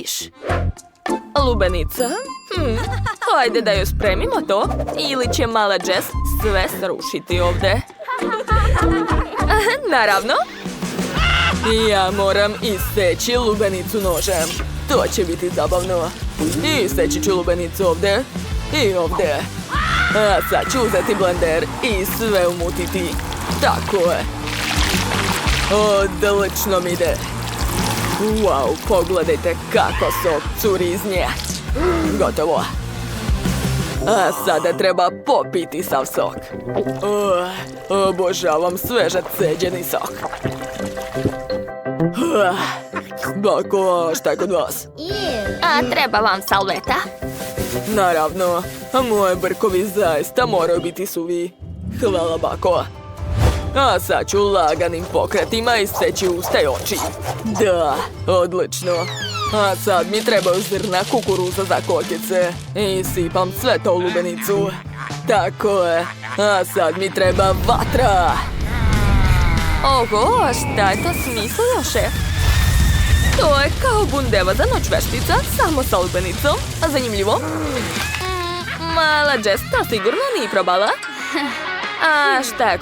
želiš? Lubenica? Hajde da joj spremimo to, ili će mala Jess sve srušiti ovdje. Naravno. Ja moram iseći lubenicu nožem. To će biti zabavno. Iseći ću lubenicu ovdje i ovdje. A sad ću uzeti blender i sve umutiti. Tako je. Odlično mi ide. Wow, pogledajte kako sok curi iz nje. Gotovo. A sada treba popiti sav sok. Obožavam sveže ceđeni sok. Bako, šta je kod vas? A treba vam salveta? Naravno, moje brkovi zaista moraju biti suvi. Hvala, bako. A sad ću laganim pokretima isteći usta i oči. Da, odlično. A sad mi trebaju zrna kukuruza za kokice. I sipam sve to u lubenicu. Tako je. A sad mi treba vatra. Oho, šta je to smislio, šef? To je kao bundeva za noć veštica, samo sa lubenicom. A zanimljivo? Mala Jess to sigurno nije probala. A šta je